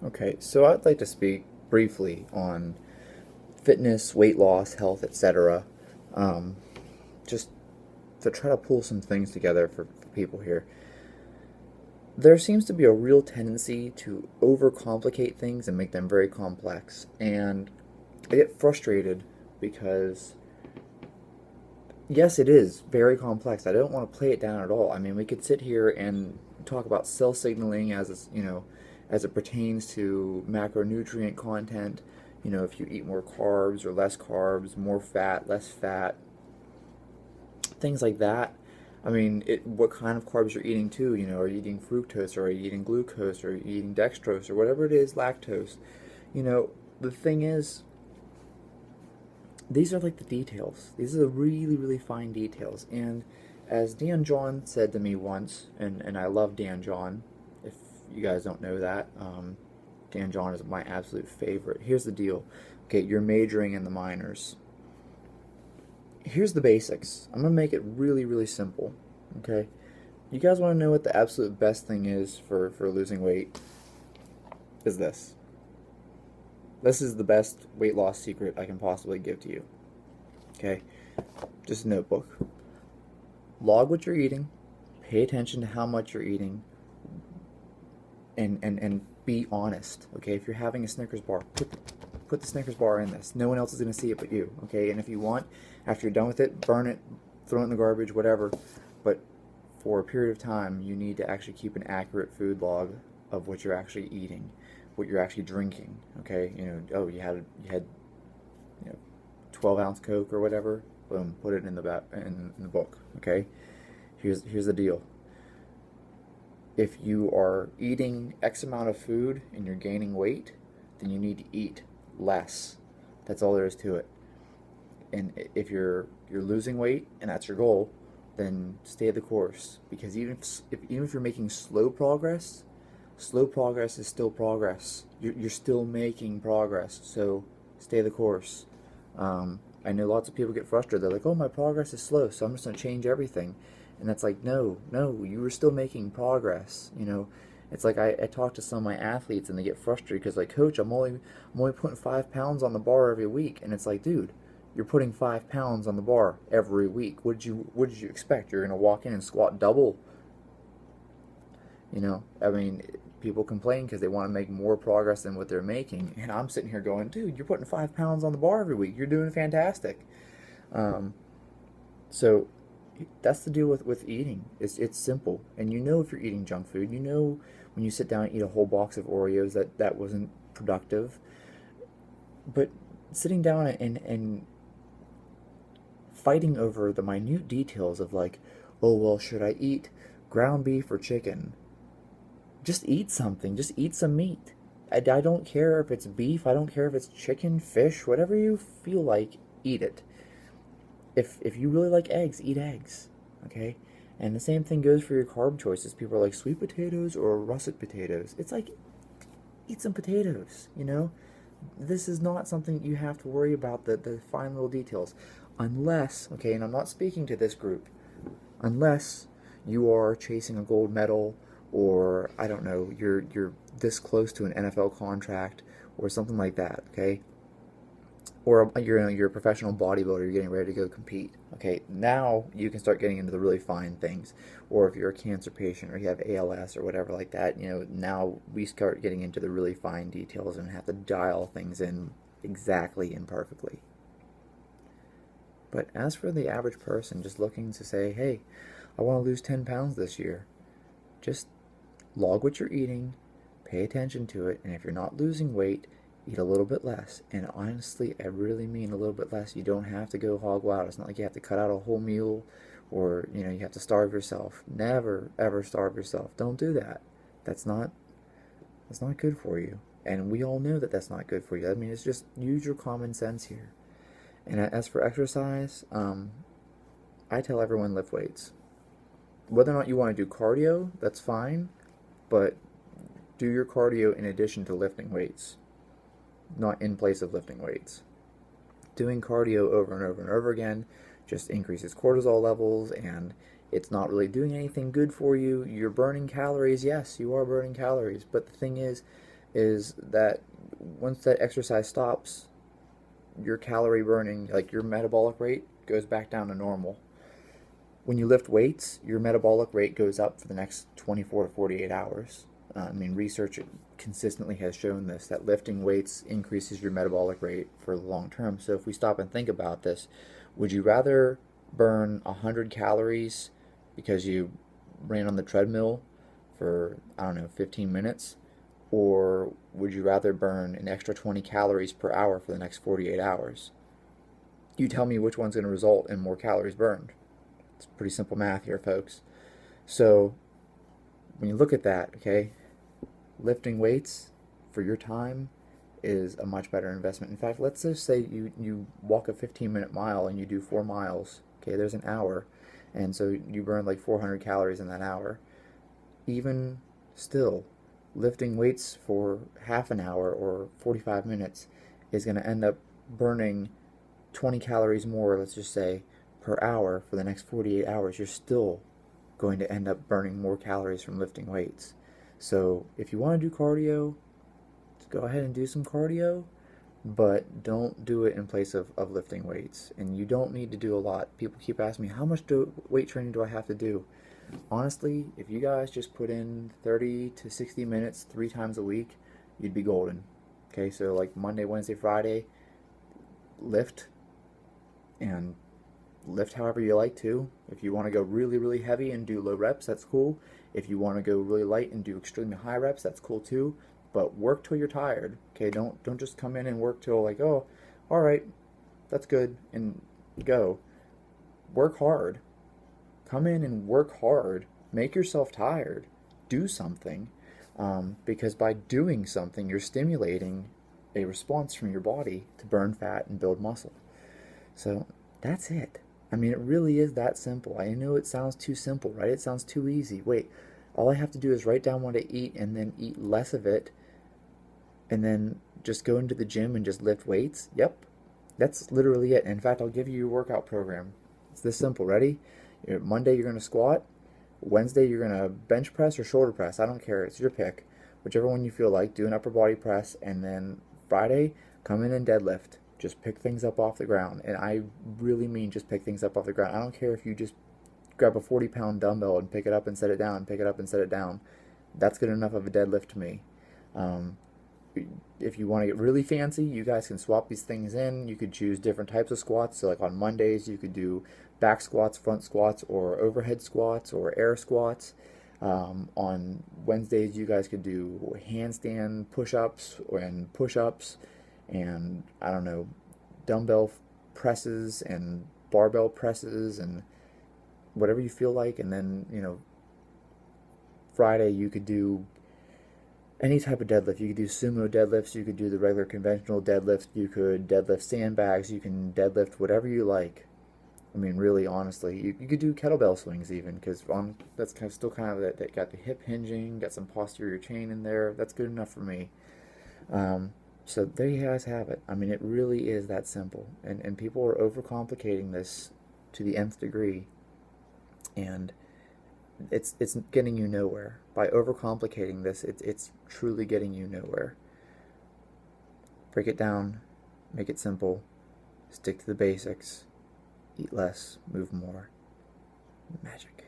Okay, so I'd like to speak briefly on fitness, weight loss, health, etc. Um, just to try to pull some things together for people here. There seems to be a real tendency to overcomplicate things and make them very complex. And I get frustrated because, yes, it is very complex. I don't want to play it down at all. I mean, we could sit here and talk about cell signaling as it pertains to macronutrient content. If you eat more carbs or less carbs, more fat, less fat, things like that. I mean, what kind of carbs you're eating too. Are you eating fructose, or are you eating glucose, or are you eating dextrose, or whatever it is, lactose? The thing is, these are like the details. These are the really, really fine details. And as Dan John said to me once, and I love Dan John, if you guys don't know that, Dan John is my absolute favorite. Here's the deal. Okay, you're majoring in the minors. Here's the basics. I'm going to make it really, really simple. Okay? You guys want to know what the absolute best thing is for losing weight? Is this. This is the best weight loss secret I can possibly give to you. Okay? Just a notebook. Log what you're eating. Pay attention to how much you're eating. And be honest. Okay? If you're having a Snickers bar, put the Snickers bar in this. No one else is going to see it but you. Okay? And if you want, after you're done with it, burn it, throw it in the garbage, whatever. But for a period of time, you need to actually keep an accurate food log of what you're actually eating, what you're actually drinking. Okay? You had 12-ounce Coke or whatever. Boom, put it in the book. Okay? Here's the deal. If you are eating X amount of food and you're gaining weight, then you need to eat less. That's all there is to it. And if you're losing weight and that's your goal, then stay the course. Because even if you're making slow progress is still progress. You're still making progress. So stay the course. I know lots of people get frustrated. They're like, "Oh, my progress is slow, so I'm just gonna change everything." And that's like, no, you were still making progress. It's like I talk to some of my athletes and they get frustrated because, like, "Coach, I'm only putting 5 pounds on the bar every week." And it's like, dude, you're putting 5 pounds on the bar every week. What did you expect? You're gonna walk in and squat double? I mean, people complain because they want to make more progress than what they're making, and I'm sitting here going, dude, you're putting 5 pounds on the bar every week. You're doing fantastic. Um, so that's the deal with eating. It's simple, and if you're eating junk food, when you sit down and eat a whole box of Oreos that wasn't productive. But sitting down and fighting over the minute details of, like, oh well, should I eat ground beef or chicken? Just eat something. Just eat some meat. I don't care if it's beef. I don't care if it's chicken, fish, whatever you feel like, eat it. If you really like eggs, eat eggs. Okay? And the same thing goes for your carb choices. People are like, sweet potatoes or russet potatoes. It's like, eat some potatoes. This is not something you have to worry about, the fine little details. Unless, okay, and I'm not speaking to this group, unless you are chasing a gold medal, or I don't know, you're this close to an NFL contract or something like that, okay? Or you're a professional bodybuilder, you're getting ready to go compete. Okay, now you can start getting into the really fine things. Or if you're a cancer patient or you have ALS or whatever like that, now we start getting into the really fine details and have to dial things in exactly and perfectly. But as for the average person just looking to say, hey, I want to lose 10 pounds this year, just log what you're eating, pay attention to it, and if you're not losing weight, eat a little bit less. And honestly, I really mean a little bit less. You don't have to go hog wild. It's not like you have to cut out a whole meal, or you have to starve yourself. Never ever starve yourself. Don't do that. That's not good for you. And we all know that that's not good for you. I mean, it's just use your common sense here. And as for exercise, I tell everyone lift weights. Whether or not you want to do cardio, that's fine, but do your cardio in addition to lifting weights, not in place of lifting weights. Doing cardio over and over and over again just increases cortisol levels, and it's not really doing anything good for you. You're burning calories. Yes, you are burning calories, but the thing is, is that once that exercise stops, your calorie burning, like your metabolic rate, goes back down to normal. When you lift weights, your metabolic rate goes up for the next 24 to 48 hours. I mean, research consistently has shown this, that lifting weights increases your metabolic rate for the long term. So if we stop and think about this, would you rather burn 100 calories because you ran on the treadmill for, I don't know, 15 minutes? Or would you rather burn an extra 20 calories per hour for the next 48 hours? You tell me which one's going to result in more calories burned. It's pretty simple math here, folks. So when you look at that, okay, lifting weights for your time is a much better investment. In fact, let's just say you walk a 15-minute mile and you do 4 miles. Okay, there's an hour, and so you burn like 400 calories in that hour. Even still, lifting weights for half an hour or 45 minutes is going to end up burning 20 calories more, let's just say, per hour for the next 48 hours. You're still going to end up burning more calories from lifting weights. So if you want to do cardio, go ahead and do some cardio, but don't do it in place of lifting weights. And you don't need to do a lot. People keep asking me, how much weight training do I have to do? Honestly, if you guys just put in 30 to 60 minutes 3 times a week, you'd be golden. Okay, so like Monday, Wednesday, Friday, lift, and lift however you like to. If you want to go really, really heavy and do low reps, that's cool. If you want to go really light and do extremely high reps, that's cool too. But work till you're tired. Okay, don't just come in and work till like, oh, all right, that's good, and go. Work hard. Come in and work hard. Make yourself tired. Do something, because by doing something, you're stimulating a response from your body to burn fat and build muscle. So that's it. I mean, it really is that simple. I know it sounds too simple, right? It sounds too easy. Wait, all I have to do is write down what I eat and then eat less of it, and then just go into the gym and just lift weights? Yep, that's literally it. In fact, I'll give you your workout program. It's this simple. Ready? Monday, you're going to squat. Wednesday, you're going to bench press or shoulder press. I don't care. It's your pick. Whichever one you feel like. Do an upper body press. And then Friday, come in and deadlift. Just pick things up off the ground. And I really mean just pick things up off the ground. I don't care if you just grab a 40-pound dumbbell and pick it up and set it down, pick it up and set it down. That's good enough of a deadlift to me. If you want to get really fancy, you guys can swap these things in. You could choose different types of squats. So like on Mondays, you could do back squats, front squats, or overhead squats, or air squats. On Wednesdays, you guys could do handstand push-ups and push-ups, and I don't know, dumbbell presses and barbell presses and whatever you feel like. And then, Friday you could do any type of deadlift. You could do sumo deadlifts, you could do the regular conventional deadlift, you could deadlift sandbags, you can deadlift whatever you like. I mean, really, honestly, you could do kettlebell swings even, because that's still kind of that got the hip hinging, got some posterior chain in there. That's good enough for me. So there you guys have it. I mean, it really is that simple, and people are overcomplicating this to the nth degree, and it's getting you nowhere. By overcomplicating this, it's truly getting you nowhere. Break it down, make it simple, stick to the basics, eat less, move more. Magic.